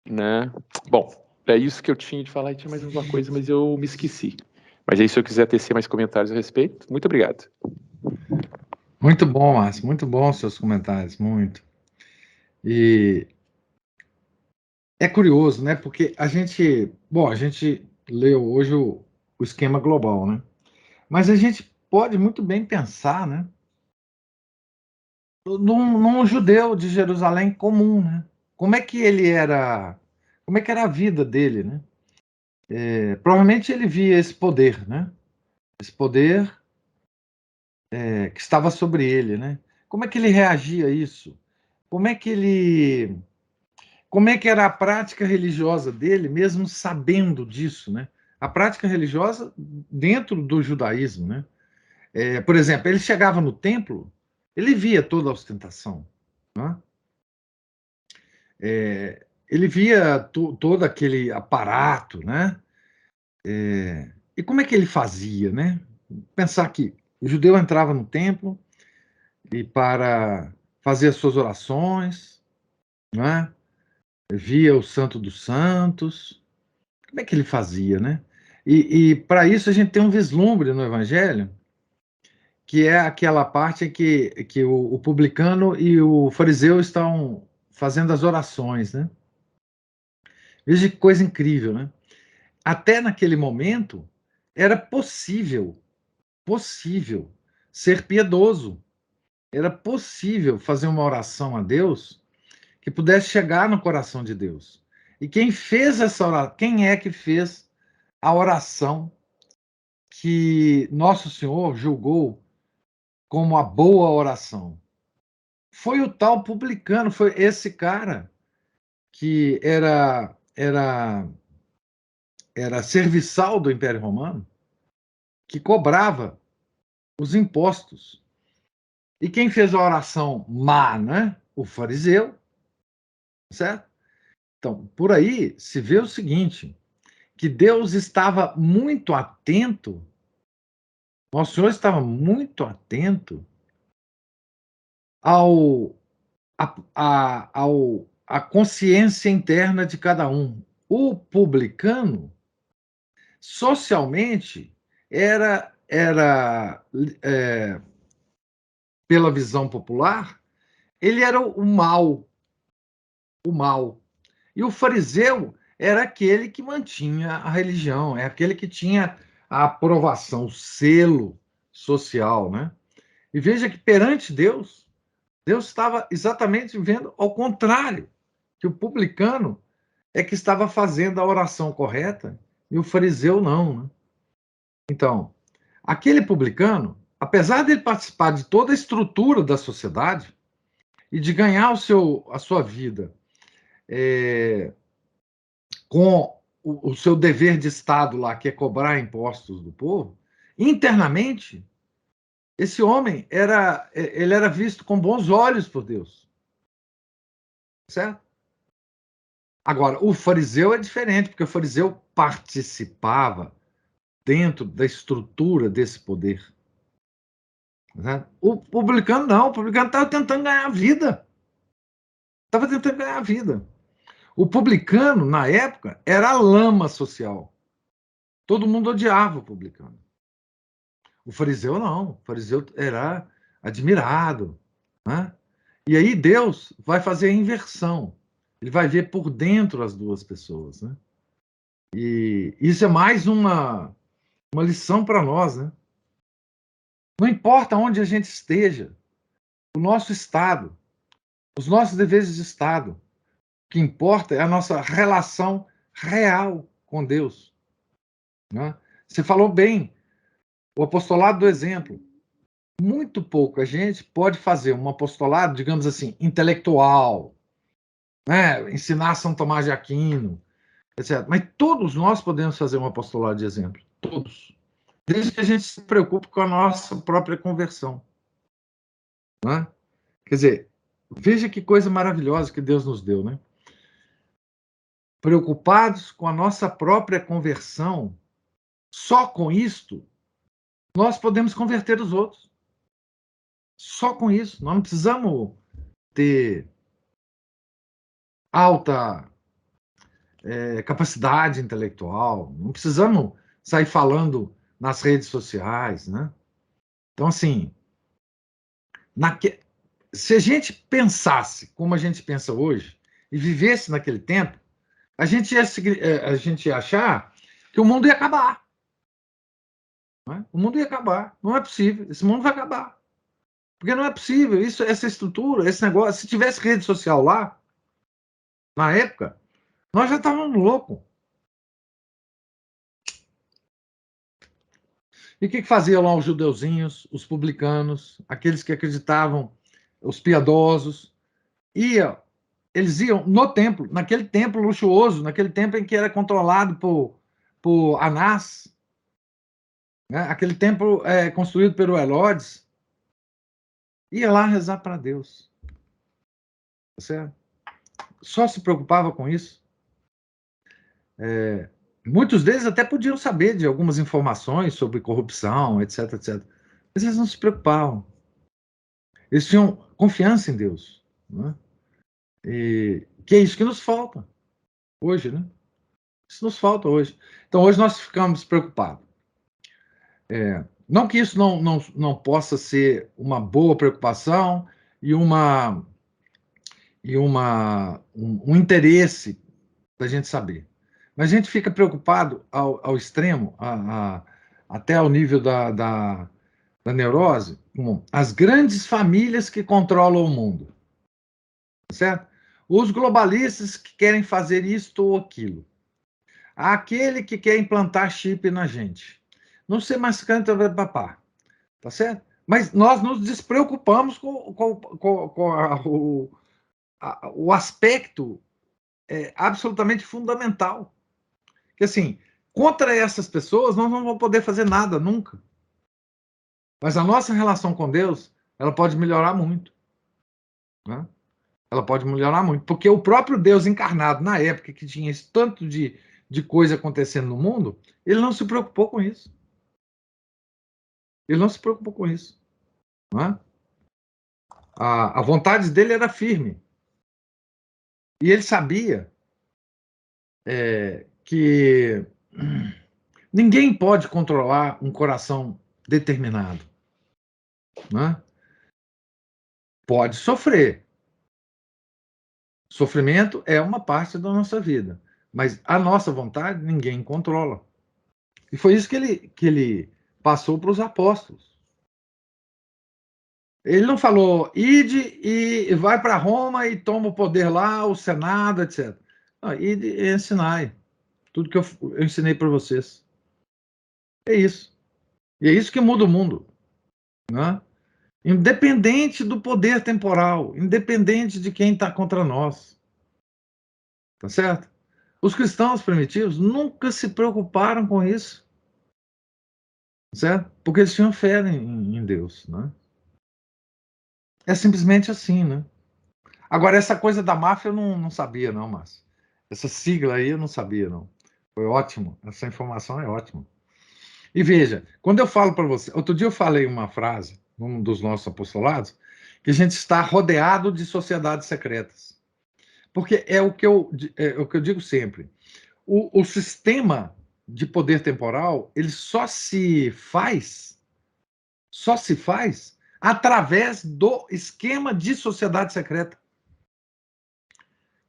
né? Bom, é isso que eu tinha de falar. E tinha mais alguma coisa, mas eu me esqueci. Mas aí, se eu quiser tecer mais comentários a respeito, muito obrigado. Muito bom, Márcio, muito bom os seus comentários, muito. E é curioso, né? Porque a gente leu hoje o esquema global, né? Mas a gente pode muito bem pensar, né? Num judeu de Jerusalém comum, né? Como é que ele era? Como é que era a vida dele, né? Provavelmente ele via esse poder, né? Esse poder que estava sobre ele, né? Como é que ele reagia a isso? Como é que era a prática religiosa dele, mesmo sabendo disso, né? A prática religiosa dentro do judaísmo, né? Por exemplo, ele chegava no templo, ele via toda a ostentação, né? Ele via todo aquele aparato, né? E como é que ele fazia, né? Pensar que o judeu entrava no templo e para fazer as suas orações, né? Via o Santo dos Santos. Como é que ele fazia, né? E para isso a gente tem um vislumbre no Evangelho, que é aquela parte em que o publicano e o fariseu estão fazendo as orações, né? Veja que coisa incrível, né? Até naquele momento era possível ser piedoso, era possível fazer uma oração a Deus que pudesse chegar no coração de Deus. E quem fez essa oração, quem é que fez a oração que Nosso Senhor julgou como a boa oração? Foi o tal publicano, foi esse cara que era serviçal do Império Romano, que cobrava os impostos. E quem fez a oração má, né? O fariseu, certo? Então, por aí se vê o seguinte, que Deus estava muito atento, Nosso Senhor estava muito atento ao a consciência interna de cada um. O publicano, socialmente, era pela visão popular, ele era o mal, o mal. E o fariseu era aquele que mantinha a religião, é aquele que tinha a aprovação, o selo social, né? E veja que perante Deus, Deus estava exatamente vendo ao contrário, que o publicano é que estava fazendo a oração correta e o fariseu não, né? Então, aquele publicano, apesar de ele participar de toda a estrutura da sociedade e de ganhar a sua vida com o seu dever de Estado lá, que é cobrar impostos do povo, internamente, esse homem ele era visto com bons olhos por Deus. Certo? Agora, o fariseu é diferente, porque o fariseu participava dentro da estrutura desse poder. Né? O publicano não, o publicano estava tentando ganhar a vida. Estava tentando ganhar a vida. O publicano, na época, era a lama social. Todo mundo odiava o publicano. O fariseu não, o fariseu era admirado. Né? E aí Deus vai fazer a inversão. Ele vai ver por dentro as duas pessoas. Né? E isso é mais uma lição para nós, né? Não importa onde a gente esteja, o nosso Estado, os nossos deveres de Estado, o que importa é a nossa relação real com Deus, né? Você falou bem, o apostolado do exemplo. Muito pouco a gente pode fazer um apostolado, digamos assim, intelectual, né? Ensinar São Tomás de Aquino, etc. Mas todos nós podemos fazer um apostolado de exemplo, todos. Desde que a gente se preocupe com a nossa própria conversão, né? Quer dizer, veja que coisa maravilhosa que Deus nos deu, né? Preocupados com a nossa própria conversão, só com isto, nós podemos converter os outros. Só com isso. Nós não precisamos ter alta capacidade intelectual, não precisamos sair falando nas redes sociais, né? Então, assim, se a gente pensasse como a gente pensa hoje e vivesse naquele tempo, a gente ia achar que o mundo ia acabar. Né? O mundo ia acabar. Não é possível. Esse mundo vai acabar. Porque não é possível. Essa estrutura, esse negócio. Se tivesse rede social lá, na época, nós já estávamos loucos. E o que faziam lá os judeuzinhos, os publicanos, aqueles que acreditavam, os piedosos? Eles iam no templo, naquele templo luxuoso, naquele templo em que era controlado por Anás, né? Aquele templo construído pelo Herodes, ia lá rezar para Deus. Certo? Só se preocupava com isso. Muitos deles até podiam saber de algumas informações sobre corrupção, etc, etc. Mas eles não se preocupavam. Eles tinham confiança em Deus. Né? E que é isso que nos falta hoje, né? Isso nos falta hoje. Então, hoje nós ficamos preocupados. Não que isso não possa ser uma boa preocupação e um interesse da gente saber. Mas a gente fica preocupado ao extremo, até ao nível da neurose, com as grandes famílias que controlam o mundo. Certo? Os globalistas que querem fazer isto ou aquilo. Aquele que quer implantar chip na gente. Não sei mais canta papá. Tá certo? Mas nós nos despreocupamos com o aspecto absolutamente fundamental. Que assim, contra essas pessoas nós não vamos poder fazer nada nunca. Mas a nossa relação com Deus, ela pode melhorar muito. Né? Ela pode melhorar muito. Porque o próprio Deus encarnado, na época que tinha esse tanto de coisa acontecendo no mundo, ele não se preocupou com isso. Ele não se preocupou com isso. Né? A vontade dele era firme. E ele sabia que ninguém pode controlar um coração determinado. Né? Pode sofrer. Sofrimento é uma parte da nossa vida. Mas a nossa vontade ninguém controla. E foi isso que ele passou para os apóstolos. Ele não falou, ide e vai para Roma e toma o poder lá, o Senado, etc. Não, ide e ensinai. Tudo que eu ensinei para vocês. É isso. E é isso que muda o mundo. Né? Independente do poder temporal, independente de quem está contra nós. Tá certo? Os cristãos primitivos nunca se preocuparam com isso. Certo? Porque eles tinham fé em Deus. Né? É simplesmente assim, né? Agora, essa coisa da máfia eu não sabia, não, Márcio. Essa sigla aí eu não sabia, não. Foi ótimo. Essa informação é ótima. E veja, quando eu falo para você... Outro dia eu falei uma frase, num dos nossos apostolados, que a gente está rodeado de sociedades secretas. Porque é o que eu digo sempre. O sistema de poder temporal, ele só se faz através do esquema de sociedade secreta.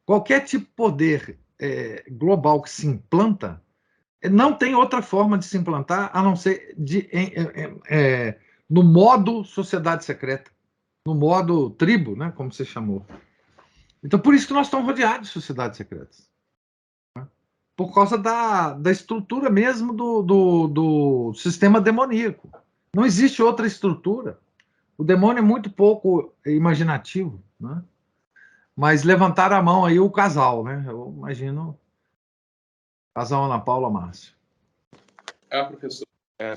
Qualquer tipo de poder global que se implanta não tem outra forma de se implantar a não ser no modo sociedade secreta, no modo tribo, né, como você chamou. Então, por isso que nós estamos rodeados de sociedades secretas. Né? Por causa da estrutura mesmo do sistema demoníaco. Não existe outra estrutura. O demônio é muito pouco imaginativo. Né? Mas levantaram a mão aí o casal, né? Eu imagino casal Ana Paula Márcio. Professor,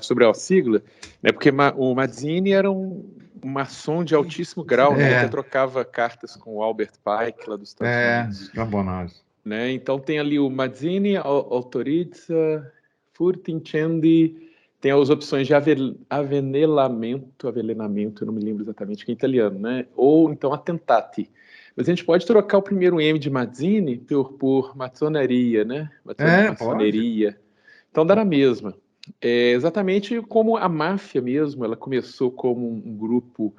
sobre a sigla, né, porque o Mazzini era um maçom de altíssimo grau, né, até trocava cartas com o Albert Pike, lá dos Estados Unidos. Gabonazzi. Né, então tem ali o Mazzini, autorizza, furtincendi, tem as opções de avenelamento, eu não me lembro exatamente que é italiano, né, ou então attentati. Mas a gente pode trocar o primeiro M de Mazzini por maçonaria, né, maçoneria. Pode. Então dá na mesma. Exatamente como a máfia mesmo, ela começou como um grupo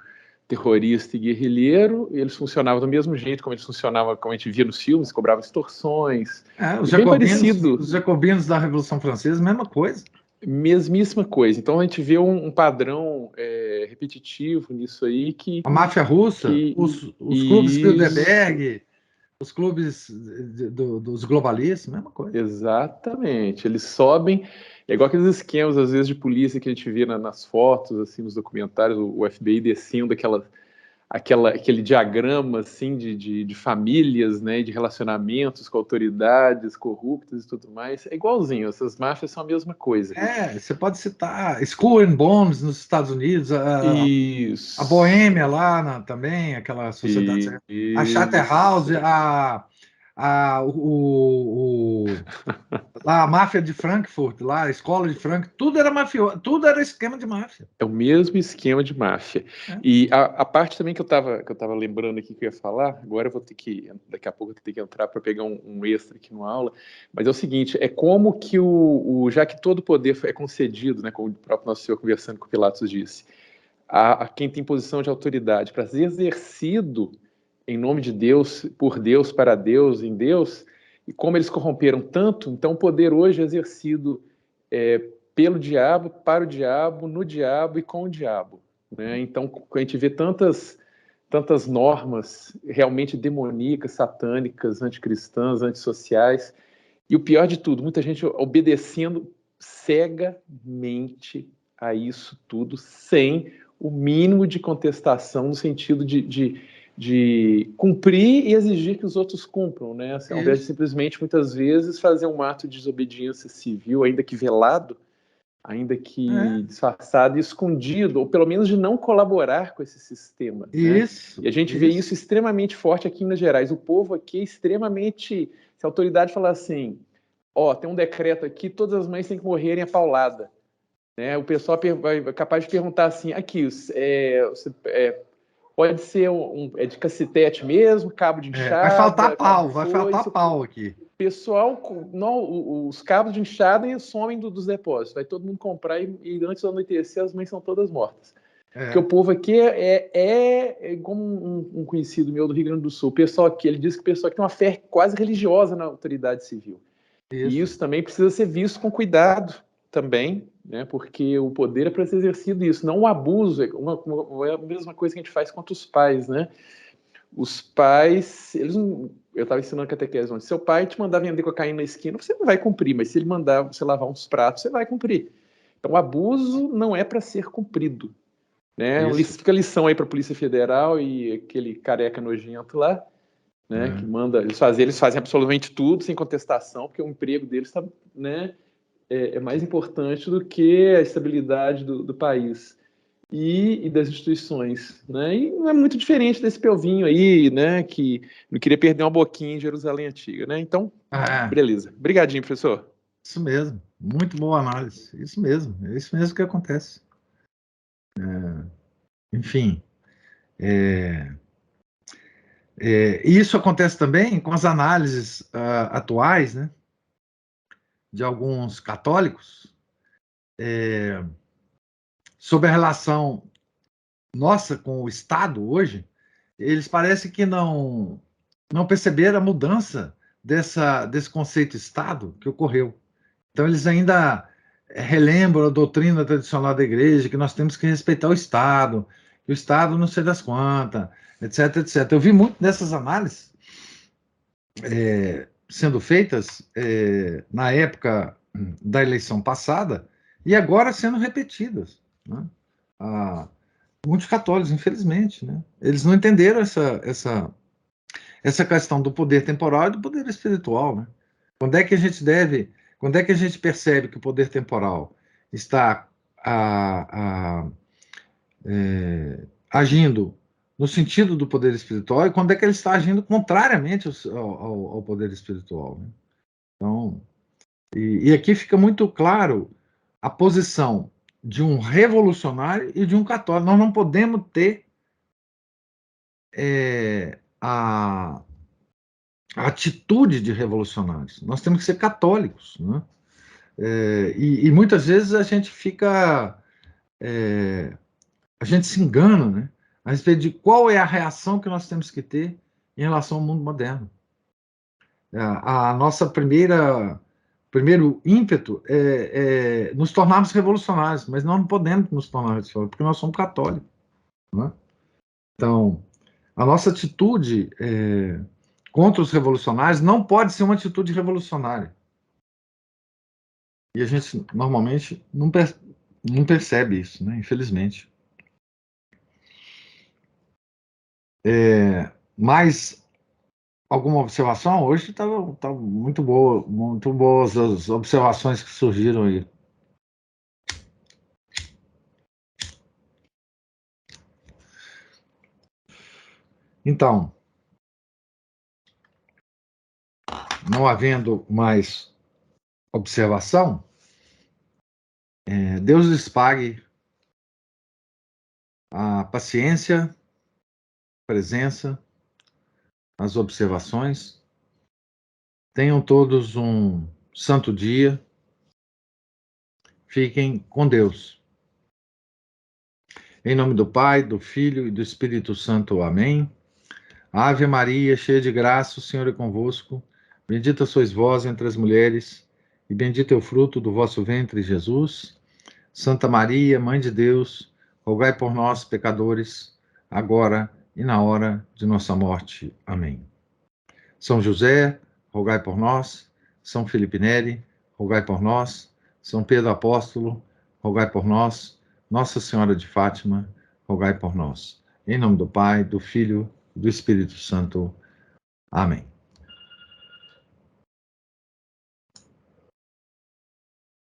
terrorista e guerrilheiro, e eles funcionavam do mesmo jeito como eles funcionavam, como a gente via nos filmes, cobravam extorsões. Bem parecido. Os jacobinos da Revolução Francesa, mesma coisa. Mesmíssima coisa. Então a gente vê um padrão repetitivo nisso aí que... A máfia russa, os clubes Bilderberg, os clubes dos globalistas, mesma coisa. Exatamente. Eles sobem... É igual aqueles esquemas, às vezes, de polícia que a gente vê nas fotos, assim, nos documentários, o FBI descendo aquele diagrama, assim, de famílias, né, de relacionamentos com autoridades corruptas e tudo mais. É igualzinho, essas máfias são a mesma coisa. Você pode citar Skull and Bones nos Estados Unidos, a Boêmia lá também, aquela sociedade... A Charterhouse, lá a máfia de Frankfurt, lá a escola de Frankfurt, tudo era mafioso, tudo era esquema de máfia. É o mesmo esquema de máfia. E a parte também que eu tava lembrando aqui que eu ia falar, agora eu vou ter que, daqui a pouco eu tenho que entrar para pegar um extra aqui numa aula, mas é o seguinte, é como que já que todo poder é concedido, né, como o próprio Nosso Senhor conversando com Pilatos disse, a quem tem posição de autoridade para ser exercido em nome de Deus, por Deus, para Deus, em Deus, e como eles corromperam tanto, então o poder hoje é exercido pelo diabo, para o diabo, no diabo e com o diabo. Né? Então, a gente vê tantas normas realmente demoníacas, satânicas, anticristãs, antissociais, e o pior de tudo, muita gente obedecendo cegamente a isso tudo, sem o mínimo de contestação, no sentido de cumprir e exigir que os outros cumpram, né? Assim, ao invés de simplesmente, muitas vezes, fazer um ato de desobediência civil, ainda que velado, ainda que disfarçado e escondido, ou pelo menos de não colaborar com esse sistema. Isso. Né? E a gente vê isso extremamente forte aqui em Minas Gerais. O povo aqui é extremamente... Se a autoridade falar assim, tem um decreto aqui, todas as mães têm que morrerem a paulada. Né? O pessoal é capaz de perguntar assim, aqui, pode ser de cacetete mesmo, cabo de enxada... vai faltar pau aqui. Pessoal, os cabos de enxada somem dos depósitos. Vai todo mundo comprar e antes do anoitecer as mães são todas mortas. Porque o povo aqui é como um conhecido meu do Rio Grande do Sul. O pessoal aqui, ele diz que o pessoal aqui tem uma fé quase religiosa na autoridade civil. E isso também precisa ser visto com cuidado também, né? Porque o poder é para ser exercido isso, não o abuso. É a mesma coisa que a gente faz contra os pais, né? Os pais, eu estava ensinando catequese onde seu pai te mandar vender cocaína na esquina, você não vai cumprir, mas se ele mandar você lavar uns pratos, você vai cumprir. Então, o abuso não é para ser cumprido. Né? Fica a lição aí para a Polícia Federal e aquele careca nojento lá, né? Que manda, eles fazem absolutamente tudo sem contestação, porque o emprego deles né, é mais importante do que a estabilidade do país. E das instituições, né? E não é muito diferente desse pelvinho aí, né? Que não queria perder uma boquinha em Jerusalém Antiga, né? Então, beleza. Obrigadinho, professor. Isso mesmo. Muito boa análise. Isso mesmo. É isso mesmo que acontece. Enfim. Isso acontece também com as análises atuais, né? De alguns católicos sobre a relação nossa com o Estado hoje. Eles parecem que não perceberam a mudança desse conceito Estado que ocorreu. Então, eles ainda relembram a doutrina tradicional da igreja, que nós temos que respeitar o Estado, que o Estado não sei das quantas, etc, etc. Eu vi muito dessas análises sendo feitas na época da eleição passada e agora sendo repetidas, né? Muitos católicos, infelizmente, né? Eles não entenderam essa questão do poder temporal e do poder espiritual, né? Quando é que a gente percebe que o poder temporal está agindo no sentido do poder espiritual e quando é que ele está agindo contrariamente ao poder espiritual, né? Então, e aqui fica muito claro a posição de um revolucionário e de um católico. Nós não podemos ter a atitude de revolucionários. Nós temos que ser católicos, né? E muitas vezes a gente fica, a gente se engana, né? A respeito de qual é a reação que nós temos que ter em relação ao mundo moderno. A nossa primeiro ímpeto é nos tornarmos revolucionários, mas nós não podemos nos tornar revolucionários, porque nós somos católicos, né? Então, a nossa atitude contra os revolucionários não pode ser uma atitude revolucionária. E a gente normalmente não percebe isso, né? Infelizmente. Mas alguma observação? Hoje está muito boas as observações que surgiram aí. Então, não havendo mais observação, Deus lhes pague a paciência, a presença, as observações. Tenham todos um santo dia. Fiquem com Deus. Em nome do Pai, do Filho e do Espírito Santo. Amém. Ave Maria, cheia de graça, o Senhor é convosco. Bendita sois vós entre as mulheres, e bendito é o fruto do vosso ventre, Jesus. Santa Maria, Mãe de Deus, rogai por nós, pecadores, agora e na hora de nossa morte. Amém. São José, rogai por nós. São Felipe Neri, rogai por nós. São Pedro Apóstolo, rogai por nós. Nossa Senhora de Fátima, rogai por nós. Em nome do Pai, do Filho e do Espírito Santo. Amém.